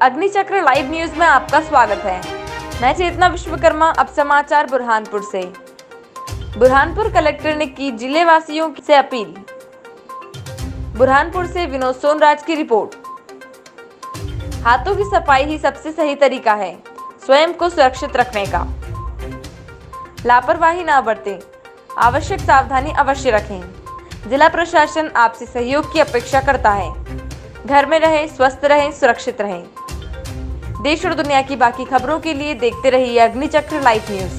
अग्निचक्र live news में आपका स्वागत है। मैं चेतना विश्वकर्मा। अब समाचार बुरहानपुर से। बुरहानपुर कलेक्टर ने की जिले वासियों से अपील। बुरहानपुर से विनोद सोनराज की रिपोर्ट। हाथों की सफाई ही सबसे सही तरीका है स्वयं को सुरक्षित रखने का। लापरवाही ना बरतें, आवश्यक सावधानी अवश्य रखें। जिला प्रशासन आपसे सहयोग की अपेक्षा करता है। घर में रहें, स्वस्थ रहें, सुरक्षित रहें। देश और दुनिया की बाकी खबरों के लिए देखते रहिए अग्निचक्र लाइव न्यूज।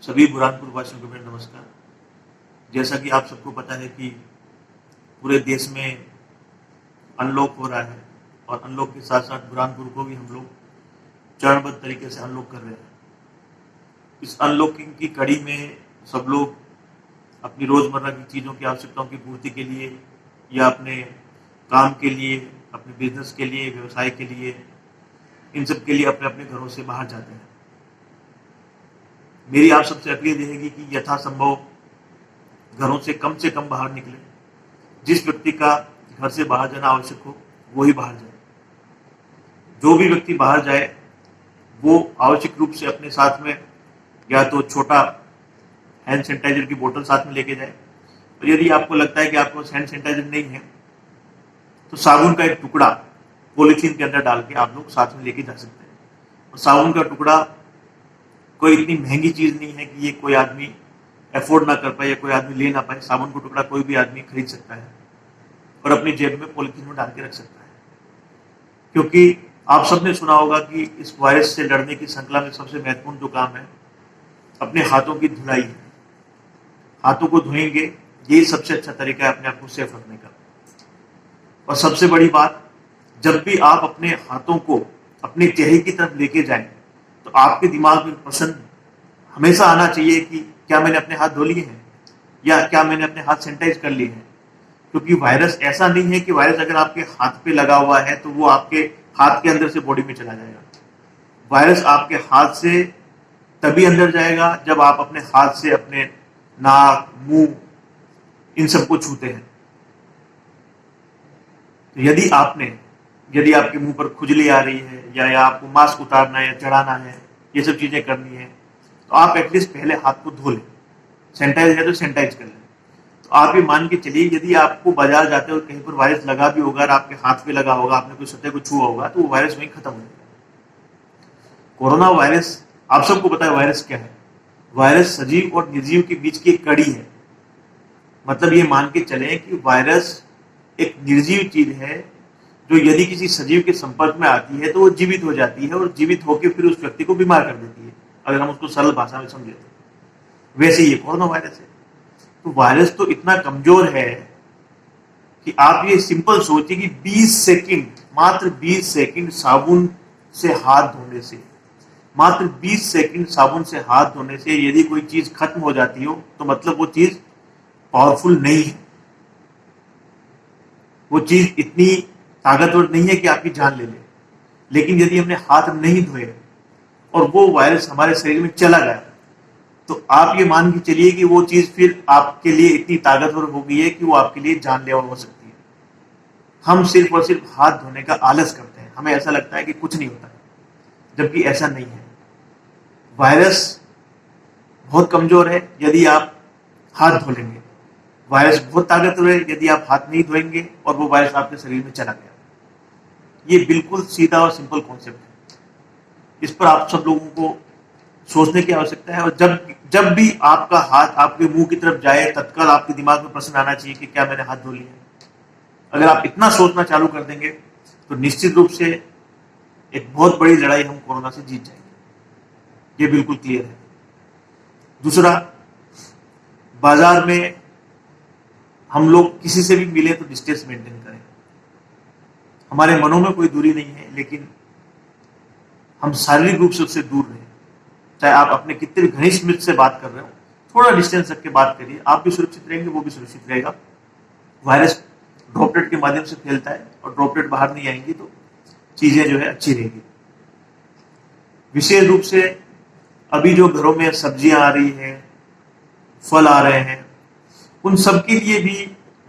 सभी बुरहानपुर वासियों को मेरा नमस्कार। जैसा कि आप सबको पता है कि पूरे देश में अनलॉक हो रहा है और अनलॉक के साथ साथ बुरहानपुर को भी हम लोग चरणबद्ध तरीके से अनलॉक कर रहे हैं। इस अनलॉकिंग की कड़ी में सब लोग अपनी रोजमर्रा की चीज़ों की आवश्यकताओं की पूर्ति के लिए या अपने काम के लिए, अपने बिजनेस के लिए, व्यवसाय के लिए, इन सब के लिए अपने अपने घरों से बाहर जाते हैं। मेरी आप सबसे अपील रहेगी कि यथासंभव घरों से कम बाहर निकले। जिस व्यक्ति का घर से बाहर जाना आवश्यक हो वो ही बाहर जाए। जो भी व्यक्ति बाहर जाए वो आवश्यक रूप से अपने साथ में या तो छोटा हैंड सैनिटाइजर की बोतल साथ में लेके जाए, और यदि आपको लगता है कि आपको हैंड सैनिटाइजर नहीं है तो साबुन का एक टुकड़ा पॉलीथीन के अंदर डाल के आप लोग साथ में लेके जा सकते हैं। और साबुन का टुकड़ा कोई इतनी महंगी चीज नहीं है कि ये कोई आदमी अफोर्ड ना कर पाए या कोई आदमी ले ना पाए। साबुन का टुकड़ा कोई भी आदमी खरीद सकता है और अपनी जेब में पॉलीथीन में डाल के रख सकता है। क्योंकि आप सबने सुना होगा कि इस वायरस से लड़ने की श्रृंखला में सबसे महत्वपूर्ण जो काम है अपने हाथों की धुलाई है। हाथों को धोएंगे, यही सबसे अच्छा तरीका है अपने आप को सेफ रखने का। और सबसे बड़ी बात, जब भी आप अपने हाथों को अपने चेहरे की तरफ लेके जाएं तो आपके दिमाग में प्रश्न हमेशा आना चाहिए कि क्या मैंने अपने हाथ धो लिए हैं या क्या मैंने अपने हाथ सैनिटाइज कर लिए हैं। क्योंकि वायरस ऐसा नहीं है कि वायरस अगर आपके हाथ पे लगा हुआ है तो वो आपके हाथ के अंदर से बॉडी में चला जाएगा। वायरस आपके हाथ से तभी अंदर जाएगा जब आप अपने हाथ से अपने नाक, मुंह इन सबको छूते हैं। तो यदि आपके मुंह पर खुजली आ रही है या आपको मास्क उतारना है या चढ़ाना है, ये सब चीजें करनी है, तो आप एटलीस्ट पहले हाथ को धो लें। सैनिटाइज है तो सैनिटाइज कर लें। तो आप ये मान के चलिए यदि आपको बाजार जाते हो कहीं पर वायरस लगा भी होगा और आपके हाथ पे लगा होगा, आपने कोई सतह को छुआ होगा, तो वो वायरस वहीं खत्म हो जाएगा। कोरोना वायरस, आप सबको पता है वायरस क्या है। वायरस सजीव और निर्जीव के बीच की एक कड़ी है। मतलब ये मान के चलें कि वायरस एक निर्जीव चीज है जो यदि किसी सजीव के संपर्क में आती है तो वो जीवित हो जाती है और जीवित होकर फिर उस व्यक्ति को बीमार कर देती है, अगर हम उसको सरल भाषा में समझे तो। वैसे ये कोरोना वायरस है। तो वायरस तो इतना कमजोर है कि आप ये सिंपल सोचिए कि 20 सेकंड, मात्र 20 सेकंड साबुन से हाथ धोने से, मात्र 20 सेकंड साबुन से हाथ धोने से यदि कोई चीज खत्म हो जाती हो तो मतलब वो चीज पावरफुल नहीं है। वो चीज इतनी ताकतवर नहीं है कि आपकी जान ले ले। लेकिन यदि हमने हाथ नहीं धोए और वो वायरस हमारे शरीर में चला गया तो आप ये मान के चलिए कि वो चीज फिर आपके लिए इतनी ताकतवर हो गई है कि वो आपके लिए जानलेवा हो सकती है। हम सिर्फ और सिर्फ हाथ धोने का आलस करते हैं। हमें ऐसा लगता है कि कुछ नहीं होता है, जबकि ऐसा नहीं है। वायरस बहुत कमजोर है यदि आप हाथ धो लेंगे। वायरस बहुत ताकतवर है यदि आप हाथ नहीं धोएंगे और वो वायरस आपके शरीर में चला गया। ये बिल्कुल सीधा और सिंपल कॉन्सेप्ट है। इस पर आप सब लोगों को सोचने की आवश्यकता है। और जब भी आपका हाथ आपके मुंह की तरफ जाए तत्काल आपके दिमाग में प्रश्न आना चाहिए कि क्या मैंने हाथ धो लिया। अगर आप इतना सोचना चालू कर देंगे तो निश्चित रूप से एक बहुत बड़ी लड़ाई हम कोरोना से जीत जाएंगे। ये बिल्कुल क्लियर है। दूसरा, बाजार में हम लोग किसी से भी मिले तो डिस्टेंस मेंटेन करें। हमारे मनों में कोई दूरी नहीं है, लेकिन हम शारीरिक रूप से उससे दूर रहें। चाहे आप अपने कितने भी घनिष्ठ मित्र से बात कर रहे हो, थोड़ा डिस्टेंस रख के बात करिए। आप भी सुरक्षित रहेंगे, वो भी सुरक्षित रहेगा। वायरस ड्रॉपलेट के माध्यम से फैलता है और ड्रॉपलेट बाहर नहीं आएंगी तो चीजें जो है अच्छी रहेगी। विशेष रूप से अभी जो घरों में सब्जियां आ रही हैं, फल आ रहे हैं, उन सब के लिए भी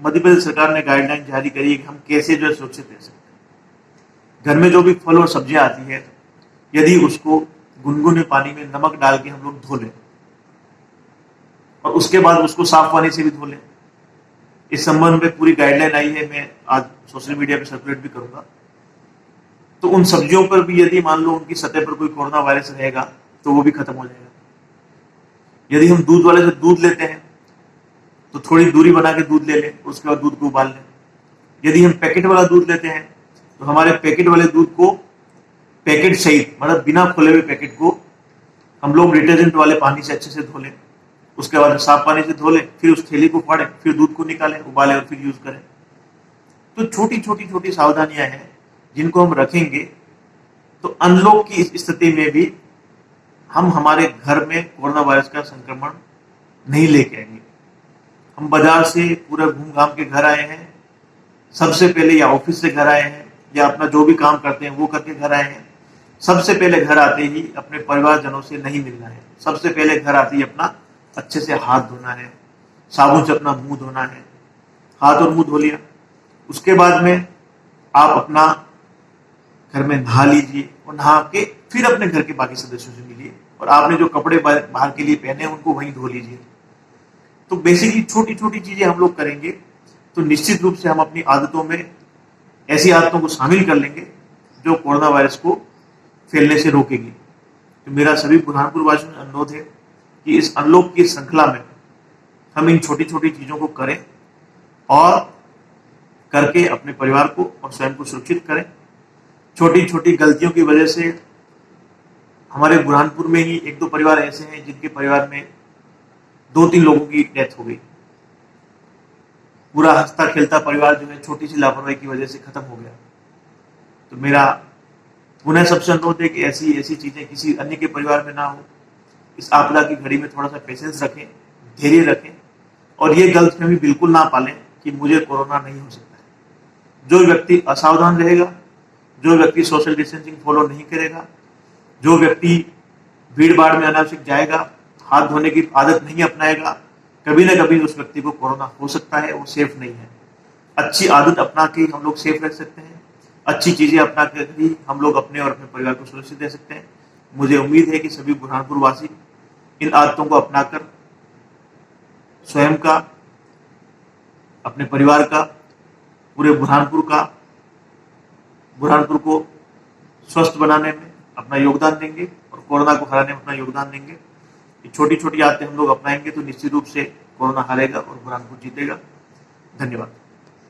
मध्य प्रदेश सरकार ने गाइडलाइन जारी करी है कि हम कैसे जो है सुरक्षित रह सकते हैं। घर में जो भी फल और सब्जियां आती है, यदि उसको गुनगुने पानी में नमक डाल के हम लोग धो लें और उसके बाद उसको साफ पानी से भी धो लें। इस संबंध में पूरी गाइडलाइन आई है, मैं आज सोशल मीडिया पे सर्कुलेट भी करूंगा। तो उन सब्जियों पर भी यदि मान लो उनकी सतह पर कोई कोरोना वायरस रहेगा तो वो भी खत्म हो जाएगा। यदि हम दूध वाले से दूध लेते हैं तो थोड़ी दूरी बना के दूध ले लें, उसके बाद दूध को उबाल लें। यदि हम पैकेट वाला दूध लेते हैं तो हमारे पैकेट वाले दूध को पैकेट सहित, मतलब बिना खोले हुए पैकेट को हम लोग डिटर्जेंट वाले पानी से अच्छे से धो लें, उसके बाद साफ पानी से धो लें, फिर उस थैली को फाड़ें, फिर दूध को निकालें, उबालें और फिर यूज करें। तो छोटी छोटी सावधानियां हैं जिनको हम रखेंगे तो अनलॉक की स्थिति में भी हम हमारे घर में कोरोना वायरस का संक्रमण नहीं लेके आएंगे। हम बाजार से पूरा घूम घाम के घर आए हैं, सबसे पहले या ऑफिस से घर आए हैं या अपना जो भी काम करते हैं वो करके घर आए हैं, सबसे पहले घर आते ही अपने परिवारजनों से नहीं मिलना है। सबसे पहले घर आते ही अपना अच्छे से हाथ धोना है, साबुन से अपना मुंह धोना है, हाथ और मुंह धो लिया। उसके बाद में आप अपना घर में नहा लीजिए और नहा के फिर अपने घर के बाकी सदस्यों से मिलिए और आपने जो कपड़े बाहर के लिए पहने उनको वहीं धो लीजिए। तो बेसिकली छोटी छोटी चीजें हम लोग करेंगे तो निश्चित रूप से हम अपनी आदतों में ऐसी आदतों को शामिल कर लेंगे जो कोरोना वायरस को फैलने से रोकेगी। तो मेरा सभी बुरहानपुर वासियों से अनुरोध है कि इस अनलॉक की श्रृंखला में हम इन छोटी छोटी चीजों को करें और करके अपने परिवार को और स्वयं को सुरक्षित करें। छोटी छोटी गलतियों की वजह से हमारे बुरहानपुर में ही 1-2 परिवार ऐसे हैं जिनके परिवार में 2-3 लोगों की डेथ हो गई। पूरा हंसता खेलता परिवार जो है छोटी सी लापरवाही की वजह से खत्म हो गया। तो मेरा पुनः सबसे अनुरोध है कि ऐसी चीजें किसी अन्य के परिवार में ना हो। इस आपदा की घड़ी में थोड़ा सा पेशेंस रखें, धैर्य रखें और ये गलतफहमी बिल्कुल ना पालें कि मुझे कोरोना नहीं हो सकता है। जो व्यक्ति असावधान रहेगा, जो व्यक्ति सोशल डिस्टेंसिंग फॉलो नहीं करेगा, जो व्यक्ति भीड़ भाड़ में अनावश्यक जाएगा, हाथ धोने की आदत नहीं अपनाएगा, कभी ना कभी उस व्यक्ति को कोरोना हो सकता है, वो सेफ नहीं है। अच्छी आदत अपना के हम लोग सेफ रह सकते हैं, अच्छी चीजें अपना कर ही हम लोग अपने और अपने परिवार को सुरक्षित रह सकते हैं। मुझे उम्मीद है कि सभी बुरहानपुर वासी इन आदतों को अपनाकर स्वयं का, अपने परिवार का, पूरे बुरहानपुर को स्वस्थ बनाने में अपना योगदान देंगे और कोरोना को हराने में अपना योगदान देंगे। ये छोटी छोटी आदतें हम लोग अपनाएंगे तो निश्चित रूप से कोरोना हारेगा और बुरहानपुर जीतेगा। धन्यवाद।